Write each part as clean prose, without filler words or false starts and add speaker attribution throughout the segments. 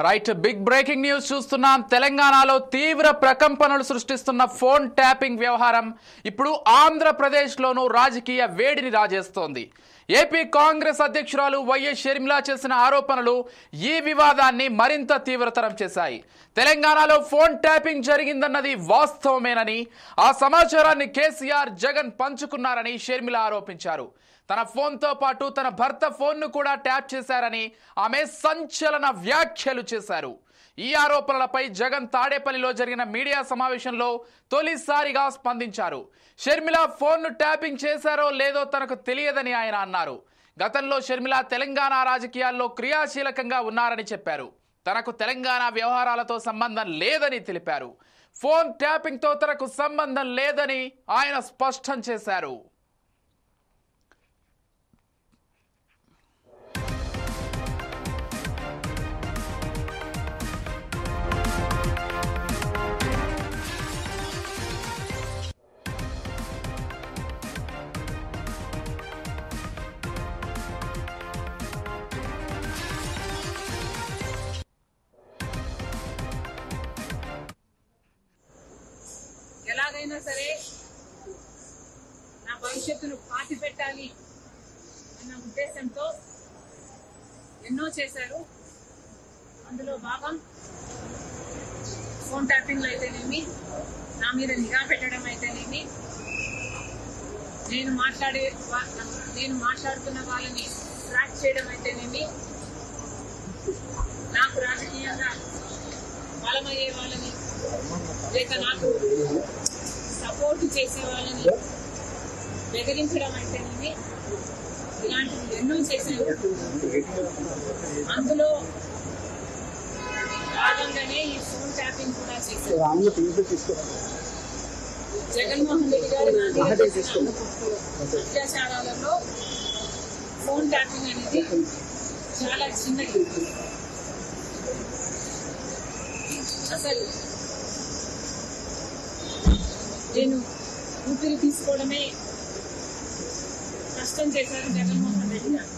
Speaker 1: Right, big breaking news చూస్తున్నాం. తెలంగాణలో తీవ్ర ప్రకంపనలు సృష్టిస్తున్న ఫోన్ ట్యాపింగ్ వ్యవహారం ఇప్పుడు ఆంధ్రప్రదేశ్లోనూ రాజకీయ వేడిని రాజేస్తోంది. ఏపీ కాంగ్రెస్ అధ్యక్షురాలు వైఎస్ షర్మిల చేసిన ఆరోపణలు ఈ వివాదాన్ని మరింత తీవ్రతరం చేశాయి. తెలంగాణలో ఫోన్ ట్యాపింగ్ జరిగిందన్నది వాస్తవమేనని, ఆ సమాచారాన్ని కేసీఆర్, జగన్ పంచుకున్నారని షర్మిల ఆరోపించారు. తన ఫోన్తో పాటు తన భర్త ఫోన్ను కూడా ట్యాప్ చేశారని ఆమె సంచలన వ్యాఖ్యలు చేశారు. ఈ ఆరోపణలపై జగన్ తాడేపల్లిలో జరిగిన మీడియా సమావేశంలో తొలిసారిగా స్పందించారు. షర్మిల ఫోన్ను ట్యాపింగ్ చేశారో లేదో తనకు తెలియదని ఆయన అన్నారు. గతంలో షర్మిల తెలంగాణ రాజకీయాల్లో క్రియాశీలకంగా ఉన్నారని చెప్పారు. తనకు తెలంగాణ వ్యవహారాలతో సంబంధం లేదని తెలిపారు. ఫోన్ ట్యాపింగ్తో తనకు సంబంధం లేదని ఆయన స్పష్టం చేశారు.
Speaker 2: ఎలాగైనా సరే నా భవిష్యత్తును పాతి పెట్టాలి అన్న ఉద్దేశంతో ఎన్నో చేశారు. అందులో భాగం ఫోన్ ట్యాపింగ్ లో అయితేనేమి, నా మీద నిఘా పెట్టడం అయితేనేమి, నేను మాట్లాడుతున్న వాళ్ళని ట్రాక్ చేయడం అయితేనేమి, నాకు రాజకీయంగా బలమయ్యే వాళ్ళని లేక నాకు సపోర్ట్ చేసే వాళ్ళని బెదిరించడం అంటేనేమి, ఇలాంటివి ఎన్నో చేశాను. అందులో భాగంగానే ఈ ఫోన్ ట్యాపింగ్ కూడా చేశాను. జగన్మోహన్ రెడ్డి గారు అత్యాచారాలలో ఫోన్ ట్యాపింగ్ అనేది చాలా చిన్నది. అసలు నేను ఊపిరి తీసుకోవడమే కష్టం చేశారు జగన్మోహన్ రెడ్డి గారు.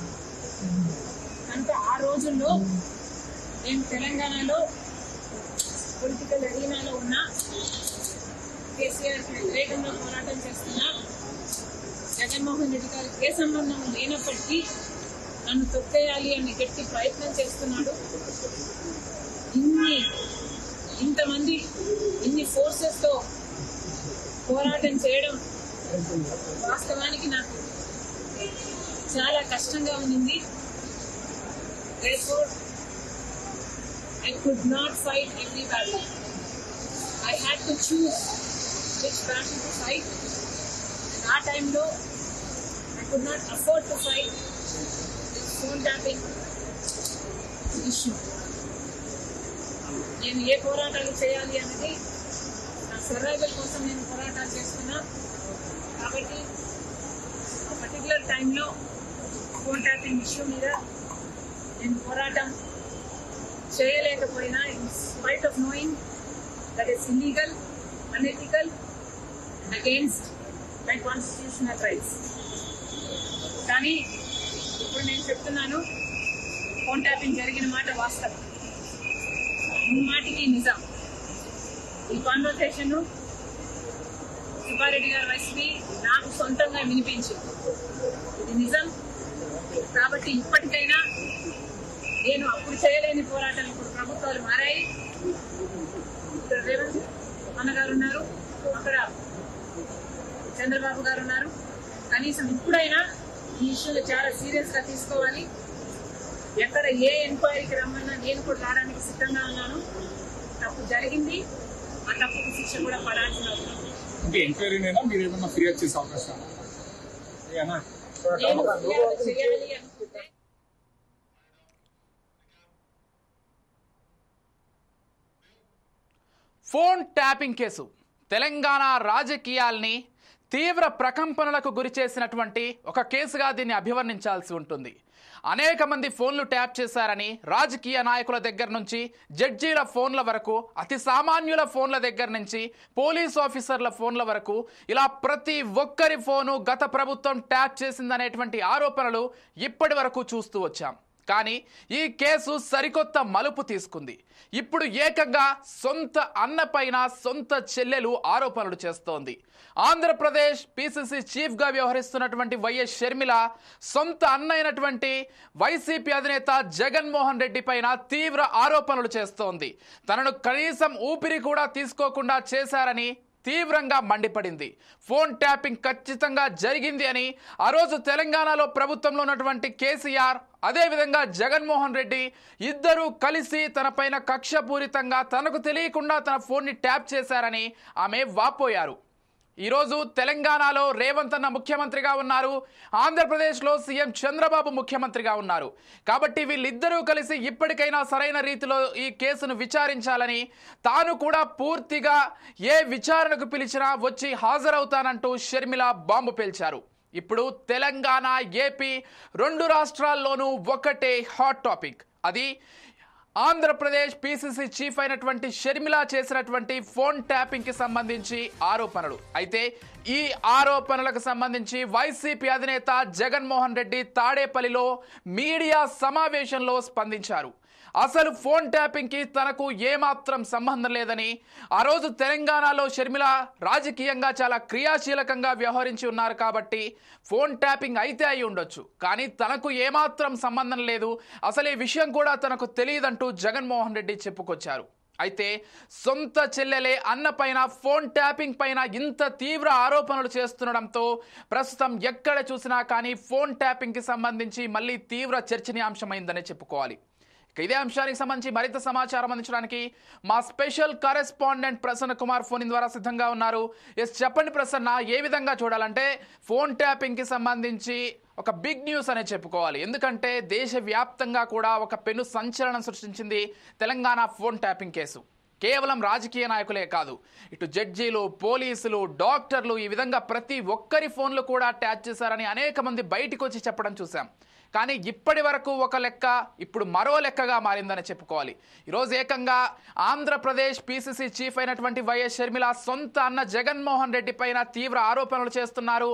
Speaker 2: కనుక ఆ రోజుల్లో నేను తెలంగాణలో పొలిటికల్ అరీనాలో ఉన్న కేసీఆర్ వ్యతిరేకంగా పోరాటం చేస్తున్నా, జగన్మోహన్ రెడ్డి గారికి ఏ సంబంధం లేనప్పటికీ నన్ను తొక్కేయాలి అని గట్టి ప్రయత్నం చేస్తున్నాడు. ఇంతమంది ఇన్ని ఫోర్సెస్ తో పోరాటం చేయడం వాస్తవానికి నాకు చాలా కష్టంగా ఉంది. Therefore, I could not fight every battle. I had to choose which battle to fight. And that time though, I could not afford to fight this phone tapping issue. నేను ఏ పోరాటాలు చేయాలి అన్నది నా సర్వైవల్ కోసం నేను పోరాటాలు చేస్తున్నా. కాబట్టి ఆ పర్టికులర్ టైంలో ఫోన్ ట్యాపింగ్ ఇష్యూ మీద నేను పోరాటం చేయలేకపోయినా, in spite of knowing that is illegal, unethical, against my constitutional rights. కానీ ఇప్పుడు నేను చెప్తున్నాను, ఫోన్ ట్యాపింగ్ జరిగిన మాట వాస్తవం, మాటికి నిజం. ఈ కాన్వర్సేషన్ సుబ్బారెడ్డి గారి వైస్పీ నాకు సొంతంగా వినిపించింది. ఇది నిజం. కాబట్టి ఇప్పటికైనా నేను అప్పుడు చేయలేని పోరాటం, ఇప్పుడు ప్రభుత్వాలు మారాయి, ఇక్కడ రేవంత్ అన్నగారు ఉన్నారు, అక్కడ చంద్రబాబు గారు ఉన్నారు. కనీసం ఇప్పుడైనా ఈ ఇష్యూని చాలా సీరియస్ గా తీసుకోవాలి. ఎక్కడ ఏ ఎంక్వైరీకి రమ్మన్నా నేను కూడా రావడానికి సిద్ధంగా ఉన్నాను. తప్పు జరిగింది, ఆ తప్పుకు శిక్ష కూడా పడాల్సిన అవసరం.
Speaker 3: ఎంక్వైరీనైనా మీరు ఏమన్నా ఫిర్యాదు చేసే అవకాశం
Speaker 2: చేయాలి అనుకుంటే
Speaker 1: ఫోన్ ట్యాపింగ్ కేసు తెలంగాణ రాజకీయాల్ని తీవ్ర ప్రకంపనలకు గురి చేసినటువంటి ఒక కేసుగా దీన్ని అభివర్ణించాల్సి ఉంటుంది. అనేక మంది ఫోన్లు ట్యాప్ చేశారని రాజకీయ నాయకుల దగ్గర నుంచి జడ్జీల ఫోన్ల వరకు, అతి సామాన్యుల ఫోన్ల దగ్గర నుంచి పోలీస్ ఆఫీసర్ల ఫోన్ల వరకు ఇలా ప్రతి ఒక్కరి ఫోను గత ప్రభుత్వం ట్యాప్ చేసిందనేటువంటి ఆరోపణలు ఇప్పటి వరకు చూస్తూ వచ్చాం. కానీ ఈ కేసు సరికొత్త మలుపు తీసుకుంది. ఇప్పుడు ఏకంగా సొంత అన్నపైన సొంత చెల్లెలు ఆరోపణలు చేస్తోంది. ఆంధ్రప్రదేశ్ పిసిసి చీఫ్గా వ్యవహరిస్తున్నటువంటి వైఎస్ షర్మిల సొంత అన్న అయినటువంటి వైసీపీ అధినేత జగన్మోహన్ రెడ్డి పైన తీవ్ర ఆరోపణలు చేస్తోంది. తనను కనీసం ఊపిరి కూడా తీసుకోకుండా చేశారని తీవ్రంగా మండిపడింది. ఫోన్ ట్యాపింగ్ ఖచ్చితంగా జరిగింది అని ఆ రోజు తెలంగాణలో ప్రభుత్వంలో ఉన్నటువంటి కేసీఆర్, అదేవిధంగా జగన్మోహన్ రెడ్డి ఇద్దరూ కలిసి తనపైన కక్షపూరితంగా తనకు తెలియకుండా తన ఫోన్ని ట్యాప్ చేశారని ఆమె వాపోయారు. ఈరోజు తెలంగాణలో రేవంత్ అన్న ముఖ్యమంత్రిగా ఉన్నారు, ఆంధ్రప్రదేశ్లో సీఎం చంద్రబాబు ముఖ్యమంత్రిగా ఉన్నారు. కాబట్టి వీళ్ళిద్దరూ కలిసి ఇప్పటికైనా సరైన రీతిలో ఈ కేసును విచారించాలని, తాను కూడా పూర్తిగా ఏ విచారణకు పిలిచినా వచ్చి హాజరవుతానంటూ షర్మిల బాంబు పేల్చారు. ఇప్పుడు తెలంగాణ, ఏపీ రెండు రాష్ట్రాల్లోనూ ఒకటే హాట్ టాపిక్. అది ఆంధ్రప్రదేశ్ పిసిసి చీఫ్ అయినటువంటి షర్మిల చేసినటువంటి ఫోన్ ట్యాపింగ్ కి సంబంధించి ఆరోపణలు. అయితే ఈ ఆరోపణలకు సంబంధించి వైసీపీ అధినేత జగన్మోహన్ రెడ్డి తాడేపల్లిలో మీడియా సమావేశంలో స్పందించారు. అసలు ఫోన్ ట్యాపింగ్ కి తనకు ఏమాత్రం సంబంధం లేదని, ఆ రోజు తెలంగాణలో షర్మిల రాజకీయంగా చాలా క్రియాశీలకంగా వ్యవహరించి ఉన్నారు కాబట్టి ఫోన్ ట్యాపింగ్ అయితే అయి ఉండొచ్చు, కానీ తనకు ఏమాత్రం సంబంధం లేదు, అసలు ఈ విషయం కూడా తనకు తెలియదంటూ జగన్మోహన్ రెడ్డి చెప్పుకొచ్చారు. అయితే సొంత చెల్లెలే అన్న పైన ఫోన్ ట్యాపింగ్ పైన ఇంత తీవ్ర ఆరోపణలు చేస్తుండడంతో ప్రస్తుతం ఎక్కడ చూసినా కానీ ఫోన్ ట్యాపింగ్ కి సంబంధించి మళ్ళీ తీవ్ర చర్చనీయాంశమైందనే చెప్పుకోవాలి. ఇదే అంశానికి సంబంధించి మరింత సమాచారం అందించడానికి మా special correspondent Prasanna Kumar phone ద్వారా సిద్ధంగా ఉన్నారు. ఎస్, చెప్పండి ప్రసన్న, ఏ విధంగా చూడాలంటే ఫోన్ ట్యాపింగ్ కి సంబంధించి ఒక బిగ్ న్యూస్ అనే చెప్పుకోవాలి. ఎందుకంటే దేశవ్యాప్తంగా కూడా ఒక పెను సంచలనం సృష్టించింది తెలంగాణ ఫోన్ ట్యాపింగ్ కేసు. కేవలం రాజకీయ నాయకులే కాదు, ఇటు జడ్జీలు, పోలీసులు, డాక్టర్లు, ఈ విధంగా ప్రతి ఒక్కరి ఫోన్లు కూడా ట్యాచ్ చేశారని అనేక మంది బయటికి వచ్చి చెప్పడం చూసాం. కానీ ఇప్పటి వరకు ఒక లెక్క, ఇప్పుడు మరో లెక్కగా మారిందని చెప్పుకోవాలి. ఈరోజు ఏకంగా ఆంధ్రప్రదేశ్ పిసిసి చీఫ్ అయినటువంటి వైఎస్ షర్మిల సొంత అన్న జగన్మోహన్ రెడ్డి పైన తీవ్ర ఆరోపణలు చేస్తున్నారు.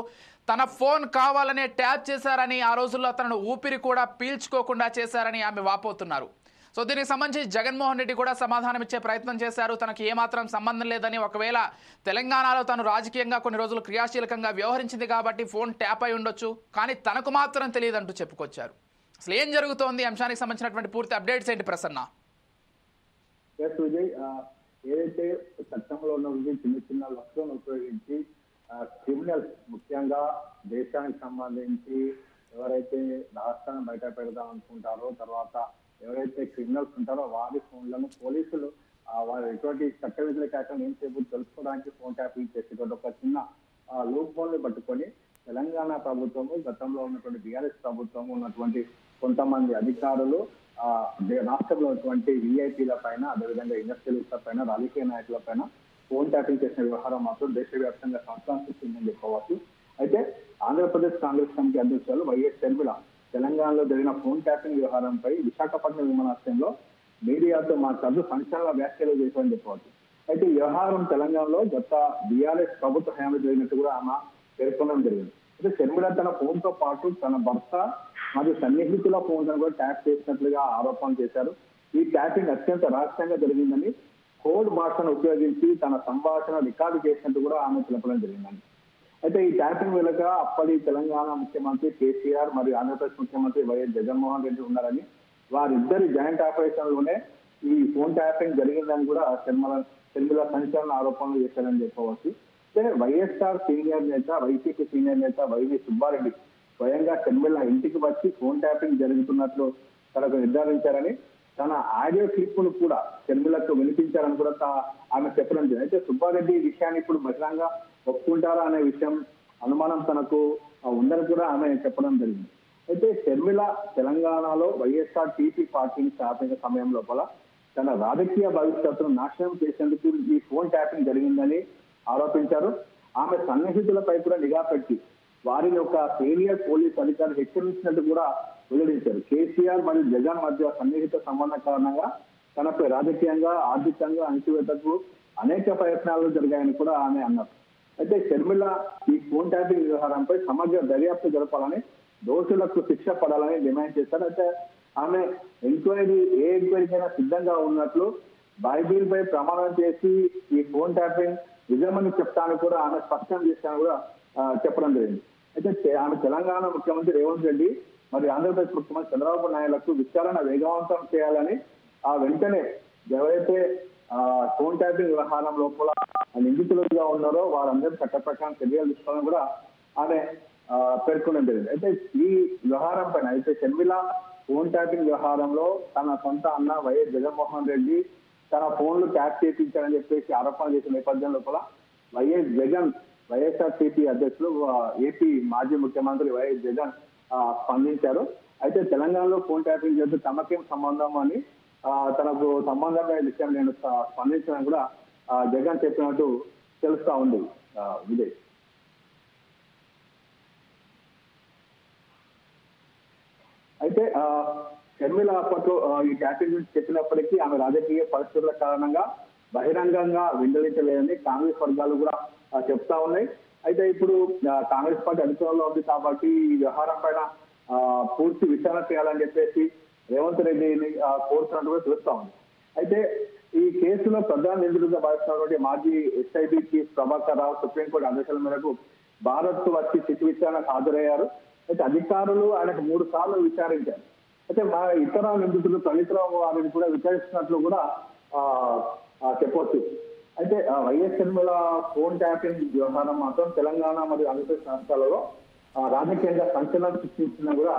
Speaker 1: తన ఫోన్ కావాలనే ట్యాప్ చేశారని, ఆ రోజుల్లో తనను ఊపిరి కూడా పీల్చుకోకుండా చేశారని ఆమె వాపోతున్నారు. సో దీనికి సంబంధించి జగన్మోహన్ రెడ్డి కూడా సమాధానం ఇచ్చే ప్రయత్నం చేశారు. తనకు ఏమాత్రం సంబంధం లేదని, ఒకవేళ తెలంగాణలో తను రాజకీయంగా కొన్ని రోజులు క్రియాశీలకంగా వ్యవహరించింది కాబట్టి ఫోన్ ట్యాప్ అయి ఉండొచ్చు, కానీ తనకు మాత్రం తెలియదంటూ చెప్పుకొచ్చారు. అసలు ఏం జరుగుతోంది, అంశానికి సంబంధించినటువంటి పూర్తి అప్డేట్స్ ఏంటి ప్రసన్న?
Speaker 4: విజయ్, ఏదైతే చట్టంలో ఉన్నటువంటి చిన్న చిన్న లక్షలను ఉపయోగించి క్రిమినల్స్, ముఖ్యంగా దేశానికి సంబంధించి ఎవరైతే రాష్ట్రాన్ని బయట పెడదాం అనుకుంటారో, తర్వాత ఎవరైతే క్రిమినల్స్ ఉంటారో వారి ఫోన్లను పోలీసులు వారు ఎటువంటి చట్ట వ్యతిరేకం ఏం చేయబోతు తెలుసుకోవడానికి ఫోన్ ట్యాపింగ్ చేసేటువంటి ఒక చిన్న లూప్ హోల్ ని పట్టుకొని తెలంగాణ ప్రభుత్వము, గతంలో ఉన్నటువంటి బీఆర్ఎస్ ప్రభుత్వము ఉన్నటువంటి కొంతమంది అధికారులు రాష్ట్రంలో ఉన్నటువంటి విఐపీల పైన, అదేవిధంగా ఇండస్ట్రియలిస్టుల పైన, రాజకీయ నాయకుల పైన ఫోన్ ట్యాపింగ్ చేసిన వ్యవహారం మాత్రం దేశవ్యాప్తంగా సంక్రాంతిస్తుందని చెప్పవచ్చు. అయితే ఆంధ్రప్రదేశ్ కాంగ్రెస్ కమిటీ అధ్యక్షులు వైఎస్ షర్మిల తెలంగాణలో జరిగిన ఫోన్ ట్యాపింగ్ వ్యవహారంపై విశాఖపట్నం విమానాశ్రయంలో మీడియాతో మాట్లాడుతూ సంచలన వ్యాఖ్యలు చేశారని చెప్పవచ్చు. అయితే ఈ వ్యవహారం తెలంగాణలో గత బీఆర్ఎస్ ప్రభుత్వ హయాంలో జరిగినట్టు కూడా ఆమె పేర్కొనడం జరిగింది. అయితే షర్మిల తన ఫోన్ తో పాటు తన భర్త మరియు సన్నిహితుల ఫోన్ కూడా ట్యాప్ చేసినట్లుగా ఆరోపణలు చేశారు. ఈ ట్యాపింగ్ అత్యంత రహస్యంగా జరిగిందని, కోడ్ భాషను ఉపయోగించి తన సంభాషణ రికార్డు చేసినట్టు కూడా ఆమె తెలపడం జరిగిందని. అయితే ఈ ట్యాపింగ్ వెనుక అప్పటి తెలంగాణ ముఖ్యమంత్రి కేసీఆర్ మరియు ఆంధ్రప్రదేశ్ ముఖ్యమంత్రి వైఎస్ జగన్మోహన్ రెడ్డి ఉన్నారని, వారిద్దరి జాయింట్ ఆపరేషన్ లోనే ఈ ఫోన్ ట్యాపింగ్ జరిగిందని కూడా షర్మిల సంచలన ఆరోపణలు చేశారని చెప్పవచ్చు. అయితే వైఎస్ఆర్ సీనియర్ నేత, వైసీపీ సీనియర్ నేత వైవి సుబ్బారెడ్డి స్వయంగా షర్మిల ఇంటికి వచ్చి ఫోన్ ట్యాపింగ్ జరుగుతున్నట్లు తనకు నిర్ధారించారని, తన ఆడియో క్లిప్పులు కూడా షర్మిలకు వినిపించారని కూడా ఆమె చెప్పడం జరిగింది. అయితే సుబ్బారెడ్డి ఈ విషయాన్ని ఇప్పుడు బహిరంగ ఒప్పుకుంటారా అనే విషయం అనుమానం తనకు ఉందని కూడా ఆమె చెప్పడం జరిగింది. అయితే షర్మిల తెలంగాణలో వైఎస్ఆర్ టీపీ పార్టీని స్థాపించిన సమయం లోపల తన రాజకీయ భవిష్యత్తును నాశనం చేసేందుకు ఈ ఫోన్ ట్యాపింగ్ జరిగిందని ఆరోపించారు. ఆమె సన్నిహితులపై కూడా నిఘా పెట్టి వారిని ఒక సీనియర్ పోలీస్ అధికారి హెచ్చరించినట్టు కూడా వెల్లడించారు. కేసీఆర్ మరియు జగన్ మధ్య సన్నిహిత సంబంధం కారణంగా తనపై రాజకీయంగా, ఆర్థికంగా అణచివేతకు అనేక ప్రయత్నాలు జరిగాయని కూడా ఆమె అన్నారు. అయితే షర్మిల ఈ ఫోన్ ట్యాపింగ్ వ్యవహారంపై సమగ్ర దర్యాప్తు జరపాలని, దోషులకు శిక్ష పడాలని డిమాండ్ చేశారు. అయితే ఆమె ఏ ఎంక్వైరీకైనా సిద్ధంగా ఉన్నట్లు బైబిల్ పై ప్రమాణం చేసి ఈ ఫోన్ ట్యాపింగ్ నిజమని చెప్తాను కూడా ఆమె స్పష్టం చేస్తాను కూడా చెప్పడం జరిగింది. అయితే ఆమె తెలంగాణ ముఖ్యమంత్రి రేవంత్ రెడ్డి మరి ఆంధ్రప్రదేశ్ ముఖ్యమంత్రి చంద్రబాబు నాయుడులకు విచారణ వేగవంతం చేయాలని వెంటనే ఎవరైతే ఫోన్ ట్యాపింగ్ వ్యవహారం లోపల నిందితులుగా ఉన్నారో వారందరూ చట్ట ప్రకారం చర్యలు తీసుకోవాలని కూడా ఆమె పేర్కొనడం జరిగింది. అయితే ఈ వ్యవహారం పైన అయితే షర్మిల ఫోన్ ట్యాపింగ్ వ్యవహారంలో తన సొంత అన్న వైఎస్ జగన్మోహన్ రెడ్డి తన ఫోన్లు ట్యాప్ చేయించారని చెప్పేసి ఆరోపణ చేసిన నేపథ్యం లోపల వైఎస్ జగన్ వైఎస్ఆర్సీపీ అధ్యక్షులు ఏపీ మాజీ ముఖ్యమంత్రి వైఎస్ జగన్ స్పందించారు. అయితే తెలంగాణలో ఫోన్ ట్యాపింగ్ చేస్తే తమకేం సంబంధం అని తనకు సంబంధమైన విషయం నేను స్పందించడం కూడా జగన్ చెప్పినట్టు తెలుస్తా ఉంది. విజయ్, అయితే షర్మిల అప్పట్లో ఈ ట్యాపింగ్ గురించి చెప్పినప్పటికీ ఆమె రాజకీయ పరిస్థితుల కారణంగా బహిరంగంగా వెండలించలేదని కాంగ్రెస్ వర్గాలు కూడా చెప్తా ఉన్నాయి. అయితే ఇప్పుడు కాంగ్రెస్ పార్టీ అధికారంలో ఉంది కాబట్టి ఈ వ్యవహారం పైన పూర్తి విచారణ చేయాలని చెప్పేసి రేవంత్ రెడ్డిని కోరుతున్నట్టు కూడా తెలుస్తా ఉంది. అయితే ఈ కేసులో ప్రధాన నిందితులుగా భావిస్తున్నటువంటి మాజీ SIB chief Prabhakar Rao supreme court ఆదేశాల మేరకు భారత్ వచ్చి సిట్ విచారణకు హాజరయ్యారు. అయితే అధికారులు ఆయనకు 3 సార్లు విచారించారు. అయితే మా ఇతర నిందితులు తల్లిదండ్రులు వారిని కూడా విచారిస్తున్నట్లు కూడా చెప్పవచ్చు. అయితే వైఎస్ షర్మిల ఫోన్ ట్యాపింగ్ వ్యవహారం మాత్రం తెలంగాణ మరియు ఆంధ్రప్రదేశ్ రాష్ట్రాలలో రాజకీయంగా సంచలనం సృష్టించిన కూడా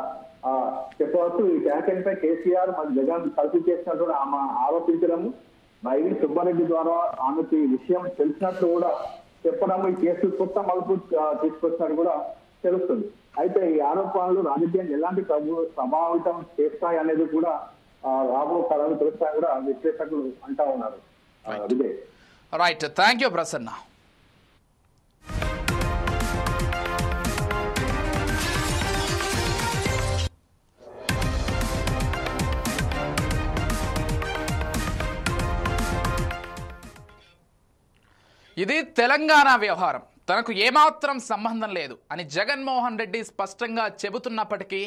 Speaker 4: చెప్పవచ్చు. ఈ ట్యాపింగ్ పై కేసీఆర్ మరియు జగన్ కలిసి చేసినట్టు ఆమె ఆరోపించడము, బైవి సుబ్బారెడ్డి ద్వారా ఆమెకు ఈ విషయం తెలిసినట్లు కూడా చెప్పడం, ఈ కేసు కొత్త మలుపు తీసుకొచ్చినట్టు కూడా తెలుస్తుంది. అయితే ఈ ఆరోపణలు రాజకీయాన్ని ఎలాంటి ప్రభావితం చేస్తాయి అనేది కూడా రాబో కాలంలో తెలుస్తాయని కూడా విశ్లేషకులు అంటా ఉన్నారు. Vijay,
Speaker 1: right, thank you Prasanna. ఇది తెలంగాణ వ్యవహారం తనకు ఏమాత్రం సంబంధం లేదు అని జగన్మోహన్ రెడ్డి స్పష్టంగా చెబుతున్నప్పటికీ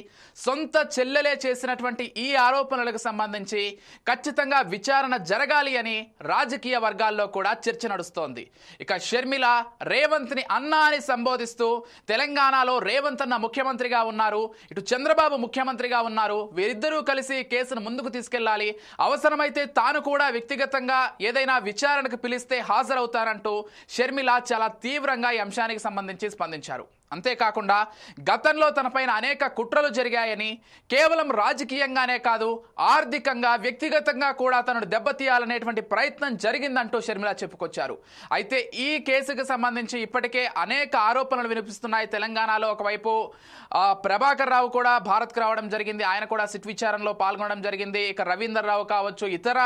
Speaker 1: సొంత చెల్లెలే చేసినటువంటి ఈ ఆరోపణలకు సంబంధించి ఖచ్చితంగా విచారణ జరగాలి అని రాజకీయ వర్గాల్లో కూడా చర్చ నడుస్తోంది. ఇక షర్మిల రేవంత్ని అన్నా అని సంబోధిస్తూ తెలంగాణలో రేవంత్ అన్న ముఖ్యమంత్రిగా ఉన్నారు, ఇటు చంద్రబాబు ముఖ్యమంత్రిగా ఉన్నారు, వీరిద్దరూ కలిసి కేసును ముందుకు తీసుకెళ్లాలి, అవసరమైతే తాను కూడా వ్యక్తిగతంగా ఏదైనా విచారణకు పిలిస్తే హాజరవుతారంటూ షర్మిల చాలా తీవ్రంగా ఈ అంశానికి సంబంధించి స్పందించారు. అంతేకాకుండా గతంలో తనపైన అనేక కుట్రలు జరిగాయని, కేవలం రాజకీయంగానే కాదు ఆర్థికంగా వ్యక్తిగతంగా కూడా తనను దెబ్బతీయాలనేటువంటి ప్రయత్నం జరిగిందంటూ షర్మిల చెప్పుకొచ్చారు. అయితే ఈ కేసుకు సంబంధించి ఇప్పటికే అనేక ఆరోపణలు వినిపిస్తున్నాయి తెలంగాణలో. ఒకవైపు ప్రభాకర్ రావు కూడా భారత్కు రావడం జరిగింది, ఆయన కూడా సిట్ విచారణలో పాల్గొనడం జరిగింది. ఇక రవీందర్ రావు కావచ్చు, ఇతర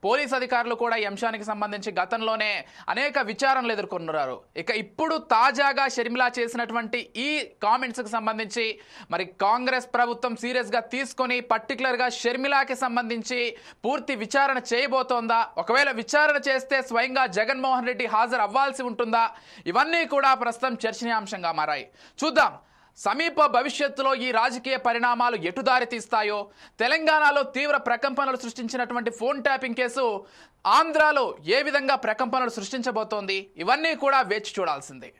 Speaker 1: పోలీస్ అధికారులు కూడా ఈ అంశానికి సంబంధించి గతంలోనే అనేక విచారణలు ఎదుర్కొన్నారు. ఇక ఇప్పుడు తాజాగా షర్మిల చేసినటువంటి ఈ కామెంట్స్ కి సంబంధించి మరి కాంగ్రెస్ ప్రభుత్వం సీరియస్ గా తీసుకొని పర్టికులర్ గా షర్మిలాకి సంబంధించి పూర్తి విచారణ చేయబోతోందా, ఒకవేళ విచారణ చేస్తే స్వయంగా జగన్మోహన్ రెడ్డి హాజరు అవ్వాల్సి ఉంటుందా, ఇవన్నీ కూడా ప్రస్తుతం చర్చనీయాంశంగా మారాయి. చూద్దాం సమీప భవిష్యత్తులో ఈ రాజకీయ పరిణామాలు ఎటు దారి తీస్తాయో. తెలంగాణలో తీవ్ర ప్రకంపనలు సృష్టించినటువంటి ఫోన్ ట్యాపింగ్ కేసు ఆంధ్రాలో ఏ విధంగా ప్రకంపనలు సృష్టించబోతోంది, ఇవన్నీ కూడా వేచి చూడాల్సిందే.